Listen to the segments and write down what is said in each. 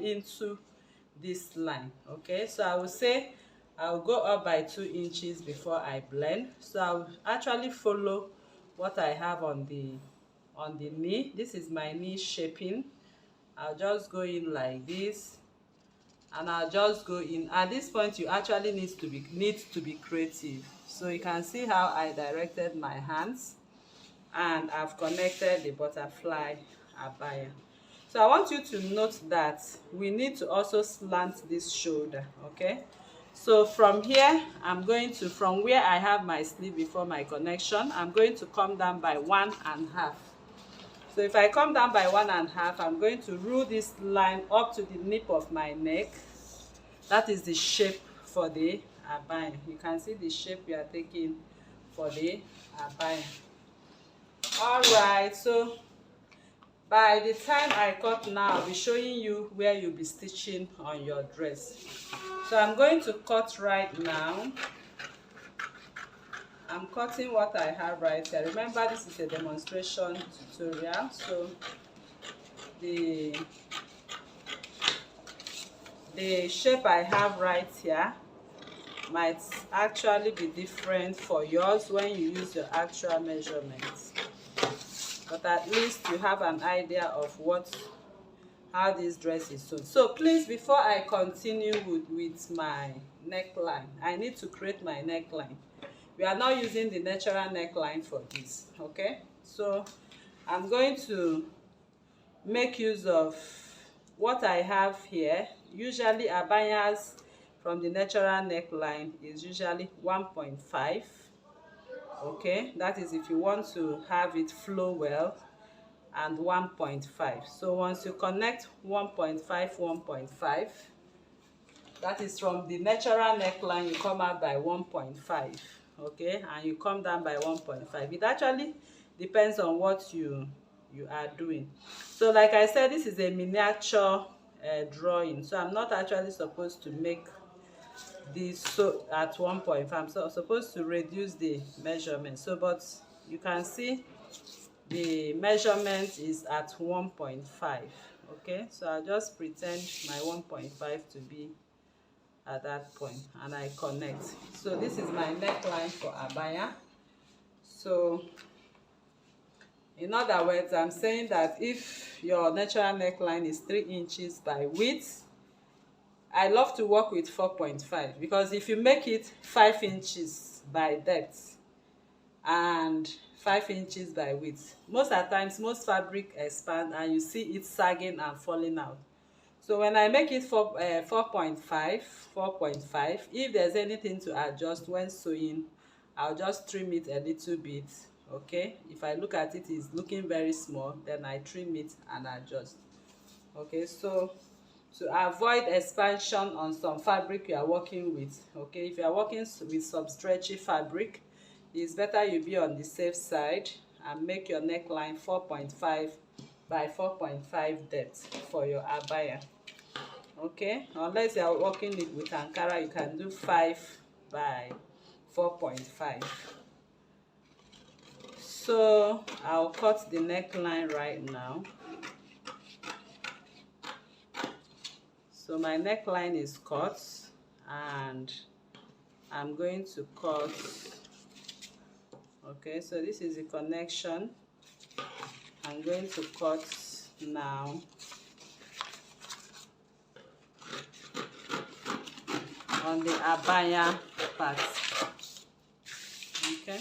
into this line. Okay, so I will say I'll go up by 2 inches before I blend. So I'll actually follow what I have on the knee. This is my knee shaping. I'll just go in like this, and I'll just go in. At this point, you actually need to be creative. So you can see how I directed my hands, and I've connected the butterfly abaya. So I want you to note that we need to also slant this shoulder. Okay, so from here, I'm going to, from where I have my sleeve before my connection, I'm going to come down by 1.5. So if I come down by 1.5, I'm going to rule this line up to the nape of my neck. That is the shape for the abaya. You can see the shape we are taking for the abaya. All right, so by the time I cut now, I'll be showing you where you'll be stitching on your dress. So I'm going to cut right now. I'm cutting what I have right here. Remember, this is a demonstration tutorial, so the shape I have right here might actually be different for yours when you use your actual measurements, but at least you have an idea of how this dress is sewn. So please, before I continue with my neckline, I need to create my neckline. We are not using the natural neckline for this. Okay, so I'm going to make use of what I have here. Usually abayas from the natural neckline is usually 1.5. okay, that is if you want to have it flow well, and 1.5. so once you connect 1.5, 1.5, that is from the natural neckline, you come out by 1.5. okay, and you come down by 1.5. It actually depends on what you are doing. So like I said, this is a miniature drawing, so I'm not actually supposed to make this so at 1.5. I'm supposed to reduce the measurement. So but you can see the measurement is at 1.5. okay, so I'll just pretend my 1.5 to be at that point, and I connect. So this is my neckline for abaya. So in other words, I'm saying that if your natural neckline is 3 inches by width, I love to work with 4.5, because if you make it 5 inches by depth and 5 inches by width, most of the times most fabric expand and you see it sagging and falling out. So when I make it 4.5, if there's anything to adjust when sewing, I'll just trim it a little bit. Okay, if I look at it, it's looking very small, then I trim it and adjust. Okay, so to avoid expansion on some fabric you are working with, okay, if you are working with some stretchy fabric, it's better you be on the safe side and make your neckline 4.5 by 4.5 depth for your abaya. Okay, unless you are working it with Ankara, you can do 5 by 4.5. So I'll cut the neckline right now. So my neckline is cut, and I'm going to cut. Okay, so this is the connection. I'm going to cut now on the abaya part. Okay.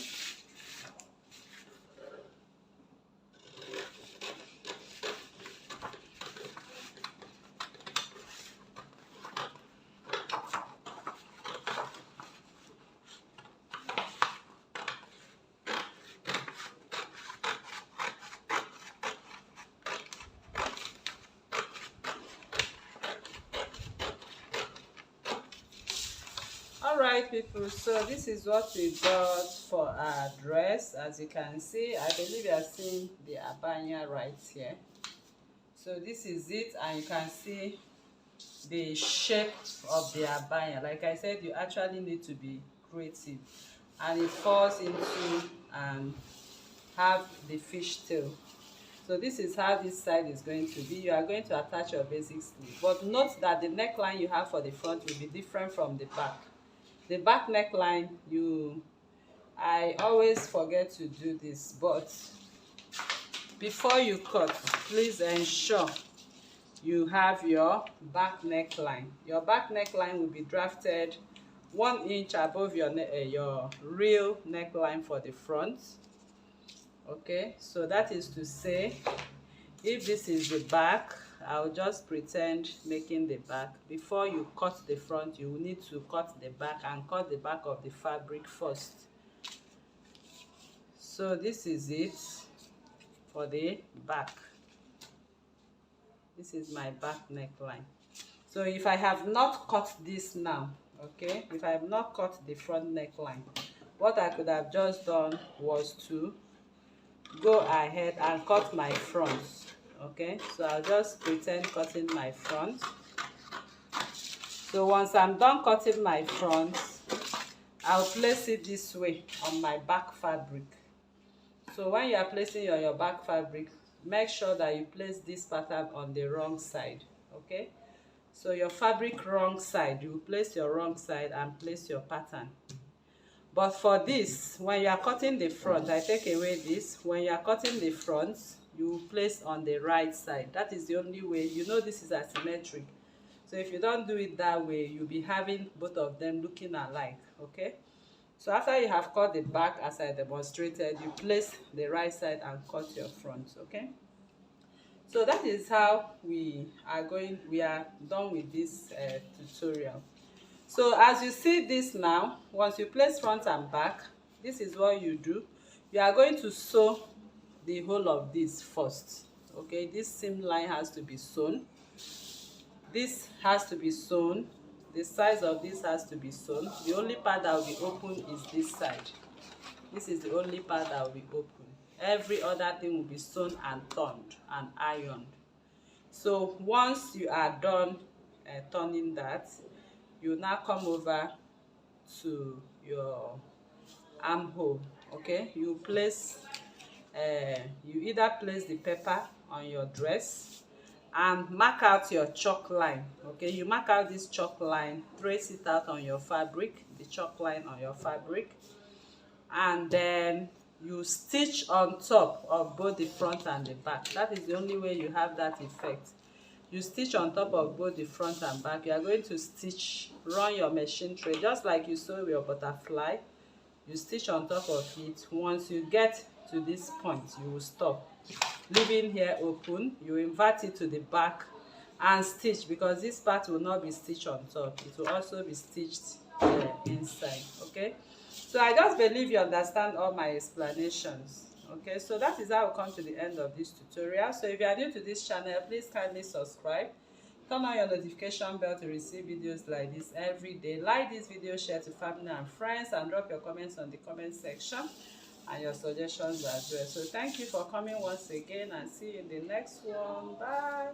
Alright people, so this is what we got for our dress. As you can see, I believe you are seeing the abaya right here. So this is it, and you can see the shape of the abaya. Like I said, you actually need to be creative, and it falls into and have the fishtail. So this is how this side is going to be. You are going to attach your basic sleeve, but note that the neckline you have for the front will be different from the back. The back neckline, I always forget to do this, but before you cut, please ensure you have your back neckline. Your back neckline will be drafted 1 inch above your real neckline for the front. Okay, so that is to say, if this is the back, I'll just pretend making the back. Before you cut the front, you will need to cut the back, and cut the back of the fabric first. So this is it for the back. This is my back neckline. So if I have not cut this now, okay, if I have not cut the front neckline, what I could have just done was to go ahead and cut my front. Okay, so I'll just pretend cutting my front. So once I'm done cutting my front, I'll place it this way on my back fabric. So when you are placing your back fabric, make sure that you place this pattern on the wrong side. Okay, so your fabric wrong side, you place your wrong side and place your pattern. But for this, when you are cutting the front, I take away this. When you are cutting the front, you place on the right side. That is the only way. You know this is asymmetric. So if you don't do it that way, you'll be having both of them looking alike. Okay, so after you have cut the back as I demonstrated, you place the right side and cut your front. Okay, so that is how we are done with this tutorial. So as you see this now, once you place front and back, this is what you do. You are going to sew the whole of this first. Okay, this seam line has to be sewn. This has to be sewn. The size of this has to be sewn. The only part that will be open is this side. This is the only part that will be open. Every other thing will be sewn and turned and ironed. So once you are done turning that, you now come over to your armhole. Okay, you either place the pepper on your dress and mark out your chalk line. Okay, you mark out this chalk line, trace it out on your fabric, the chalk line on your fabric, and then you stitch on top of both the front and the back. That is the only way you have that effect. You stitch on top of both the front and back. You are going to stitch, run your machine tray just like you sew your butterfly. You stitch on top of it. Once you get to this point, you will stop, leaving here open. You invert it to the back and stitch, because this part will not be stitched on top, it will also be stitched inside. Okay, so I just believe you understand all my explanations. Okay, so that is how we come to the end of this tutorial. So if you are new to this channel, please kindly subscribe, turn on your notification bell to receive videos like this every day. Like this video, share to family and friends, and drop your comments on the comment section and your suggestions as well. So thank you for coming once again, and see you in the next one. Bye.